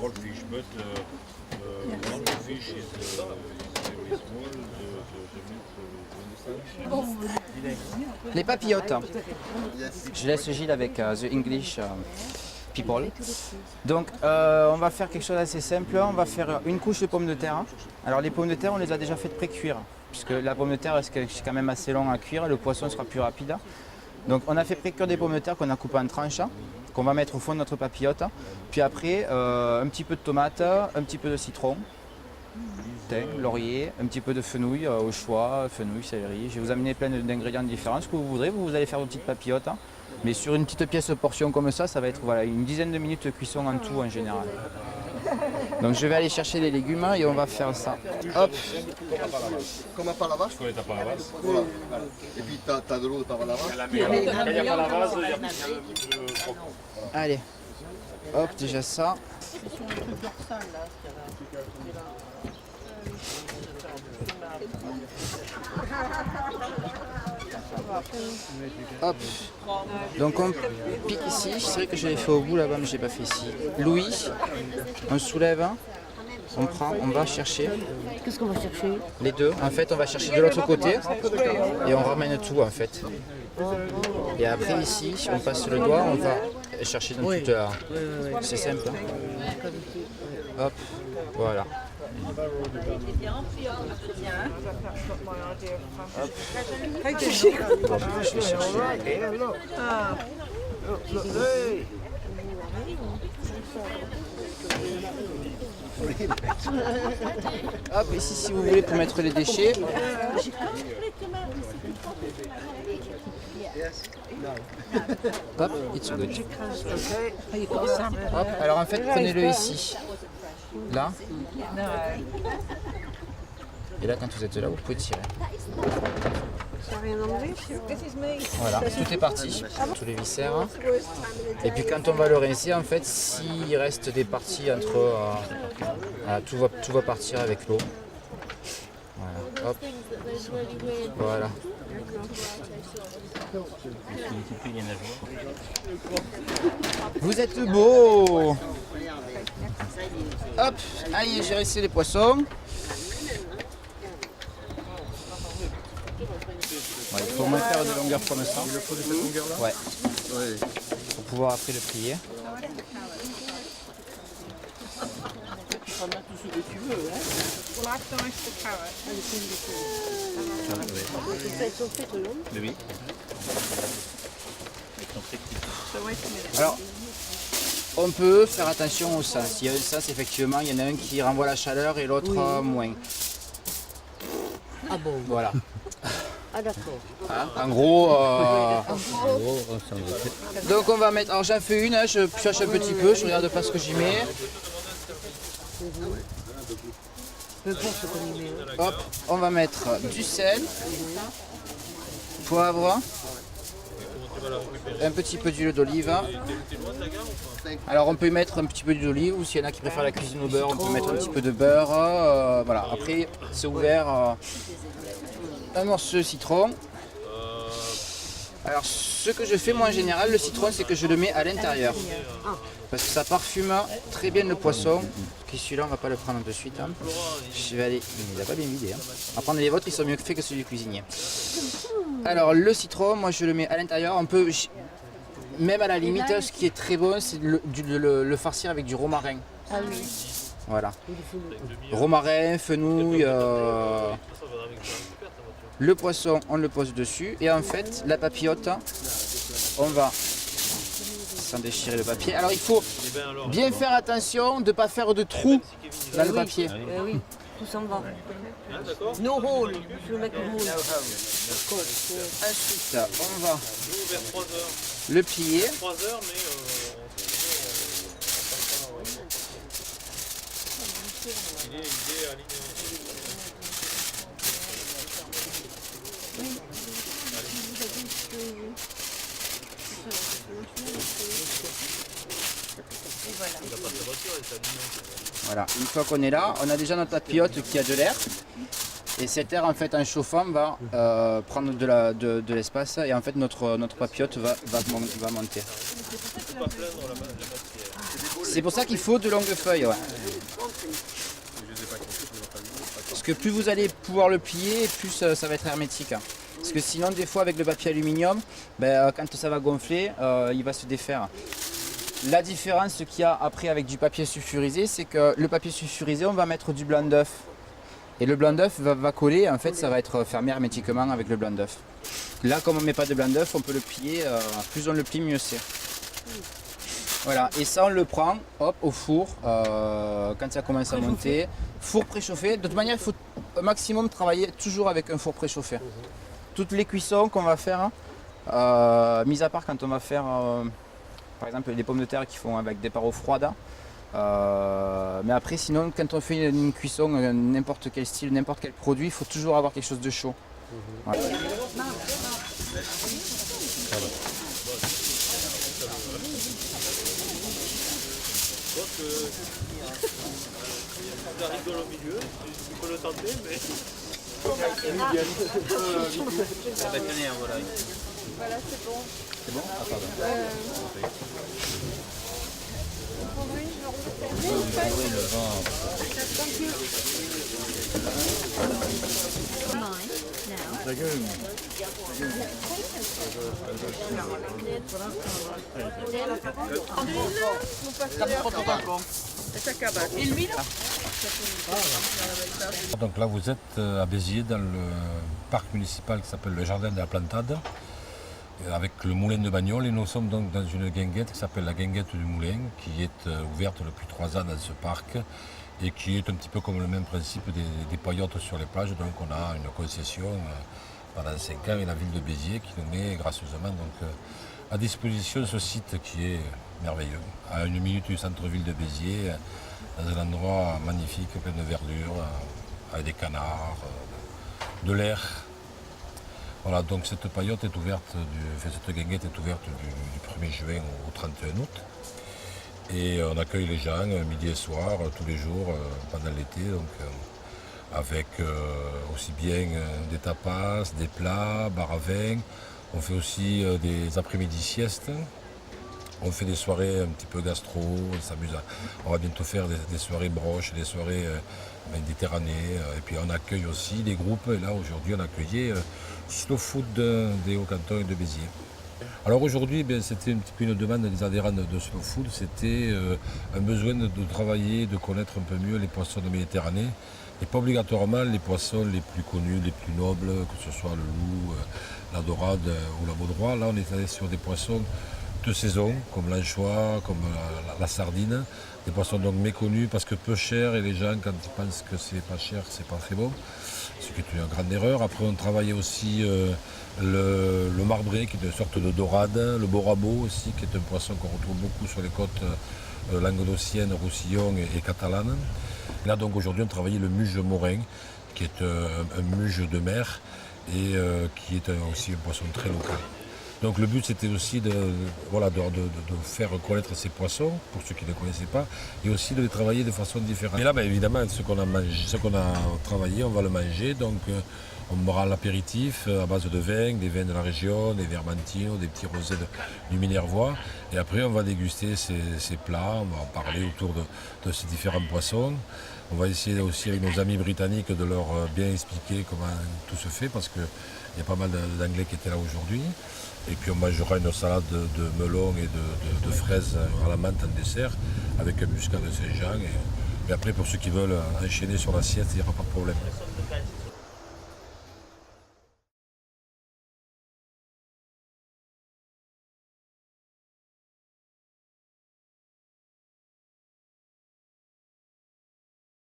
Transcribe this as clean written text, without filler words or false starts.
whole fish, but one fish is very small. Les papillotes. Je laisse Gilles avec The English People. Donc on va faire quelque chose d'assez simple. On va faire une couche de pommes de terre. Alors les pommes de terre, on les a déjà faites pré-cuire, puisque la pomme de terre c'est quand même assez long à cuire et le poisson sera plus rapide. Donc on a fait pré-cuire des pommes de terre qu'on a coupées en tranches, qu'on va mettre au fond de notre papillote. Puis après, un petit peu de tomate, un petit peu de citron, thym, laurier, un petit peu de fenouil au choix, fenouil, céleri. Je vais vous amener plein d'ingrédients différents, ce que vous voudrez. Vous allez faire vos petites papillotes. Mais sur une petite pièce portion comme ça, ça va être voilà, une dizaine de minutes de cuisson en tout en général. Donc je vais aller chercher les légumes et on va faire ça. Hop. Come pas la vache? Quand t'as pas la base. Voilà. Et puis t'as de l'eau, t'as pas la vache? Quand il n'y a pas la base, il y a le croquant. Allez. Hop, déjà ça. Hop. Donc on pique ici. C'est vrai que je l'ai fait au bout là-bas, mais je l'ai pas fait ici. Louis, on soulève, on prend, on va chercher. Qu'est-ce qu'on va chercher? Les deux. En fait, on va chercher de l'autre côté et on ramène tout en fait. Et après ici, on passe le doigt, on va chercher dans toute la... C'est simple. Hop, voilà. Hop. Je vais chercher. Hop, ici si vous voulez pour mettre les déchets. Hop, it's good. Hop, alors en fait prenez-le ici. Là. Et là quand vous êtes là, vous pouvez tirer. Voilà, tout est parti, tous les viscères. Et puis quand on va le rincer, en fait, s'il reste des parties entre... tout va partir avec l'eau. Voilà, hop. Voilà. Vous êtes beaux. Hop, allez, j'ai rincé les poissons. Ouais, il faut au moins faire de longueur comme ça. Il le faut de cette longueur là? Ouais. Oui. Pour pouvoir après le plier. Oui. Alors, on peut faire attention au sens. Il y a un sens, effectivement, il y en a un qui renvoie la chaleur et l'autre moins. Ah bon? Voilà. Ah d'accord. Hein, en gros, donc on va mettre, alors j'en fais une, hein, je pioche un petit peu, je regarde pas ce que j'y mets. Hop, on va mettre du sel, poivre, un petit peu d'huile d'olive. Alors on peut y mettre un petit peu d'huile d'olive ou s'il y en a qui préfèrent la cuisine au beurre, on peut mettre un petit peu de beurre. Voilà, après c'est ouvert. Un morceau de citron. Alors ce que je fais moi en général, le citron, c'est que je le mets à l'intérieur. Parce que ça parfume très bien le poisson. Qui celui-là, on va pas le prendre de suite. Hein. Je vais aller. Il n'a pas bien vidé. Hein. À prendre les vôtres, ils sont mieux faits que celui du cuisinier. Alors le citron, moi je le mets à l'intérieur. On peut, même à la limite, ce qui est très bon, c'est le farcir avec du romarin. Ah oui. Voilà. Romarin, fenouil. Le poisson, on le pose dessus. Et en fait, la papillote, on va, sans déchirer le papier. Alors il faut bien faire attention de ne pas faire de trous dans le papier. Oui, tout s'en va. No hole. Je veux mettre le hole. Ensuite, on va le plier. 3 heures, mais... il est aligné. Voilà, une fois qu'on est là, on a déjà notre papillote qui a de l'air. Et cet air, en fait, en chauffant, va prendre de l'espace et en fait, notre papillote va monter. C'est pour ça qu'il faut de longues feuilles. Ouais. Parce que plus vous allez pouvoir le plier, plus ça va être hermétique. Parce que sinon, des fois, avec le papier aluminium, quand ça va gonfler, il va se défaire. La différence qu'il y a après avec du papier sulfurisé, c'est que le papier sulfurisé, on va mettre du blanc d'œuf. Et le blanc d'œuf va coller, en fait, ça va être fermé hermétiquement avec le blanc d'œuf. Là, comme on ne met pas de blanc d'œuf, on peut le plier. Plus on le plie, mieux c'est. Voilà, et ça, on le prend, hop, au four, quand ça commence à monter. Four préchauffé. De toute manière, il faut au maximum travailler toujours avec un four préchauffé. Toutes les cuissons qu'on va faire, mis à part quand on va faire, par exemple, les pommes de terre qui font avec des pareaux froides. Mais après, sinon, quand on fait une cuisson, n'importe quel style, n'importe quel produit, il faut toujours avoir quelque chose de chaud. Voilà. La rigole au milieu, tu peux le tenter, mais... Voilà, c'est bon. C'est bon? Ah, pardon. Donc là vous êtes à Béziers dans le parc municipal qui s'appelle le Jardin de la Plantade avec le moulin de Bagnoles et nous sommes donc dans une guinguette qui s'appelle la guinguette du moulin qui est ouverte depuis 3 ans dans ce parc et qui est un petit peu comme le même principe des paillotes sur les plages. Donc on a une concession pendant 5 ans et la ville de Béziers qui nous met gracieusement donc, à disposition ce site qui est merveilleux, à 1 minute du centre-ville de Béziers, dans un endroit magnifique, plein de verdure, avec des canards, de l'air. Voilà, donc cette paillote est ouverte, cette guinguette est ouverte du 1er juin au 31 août. Et on accueille les gens midi et soir, tous les jours, pendant l'été, donc avec aussi bien des tapas, des plats, bar à vin. On fait aussi des après-midi siestes. On fait des soirées un petit peu gastro, on s'amuse. On va bientôt faire des soirées broches, des soirées méditerranéennes. Et puis on accueille aussi des groupes. Et là aujourd'hui on a accueilli Slow Food des Hauts-Cantons et de Béziers. Alors aujourd'hui c'était un petit peu une demande des adhérents de Slow Food. C'était un besoin de travailler, de connaître un peu mieux les poissons de Méditerranée. Et pas obligatoirement les poissons les plus connus, les plus nobles, que ce soit le loup, la dorade ou la baudroie. Là on est allé sur des poissons de saison, comme l'anchois, comme la sardine, des poissons donc méconnus parce que peu cher et les gens quand ils pensent que c'est pas cher, c'est pas très bon, ce qui est une grande erreur. Après on travaillait aussi le marbré qui est une sorte de dorade, le borabo aussi qui est un poisson qu'on retrouve beaucoup sur les côtes languedociennes, roussillon et catalanes. Là donc aujourd'hui on travaillait le muge morin qui est un muge de mer et qui est aussi un poisson très local. Donc le but c'était aussi de faire connaître ces poissons, pour ceux qui ne les connaissaient pas, et aussi de les travailler de façon différente. Et là évidemment ce qu'on a travaillé, on va le manger, donc on aura l'apéritif à base de vin, des vins de la région, des Vermentino, des petits rosés du Minervois, et après on va déguster ces plats, on va en parler autour de ces différents poissons. On va essayer aussi avec nos amis britanniques de leur bien expliquer comment tout se fait, parce qu'il y a pas mal d'anglais qui étaient là aujourd'hui. Et puis on mangera une salade de melon et de fraises à la menthe en dessert avec un muscat de Saint-Jean. Et après pour ceux qui veulent enchaîner sur l'assiette, il n'y aura pas de problème.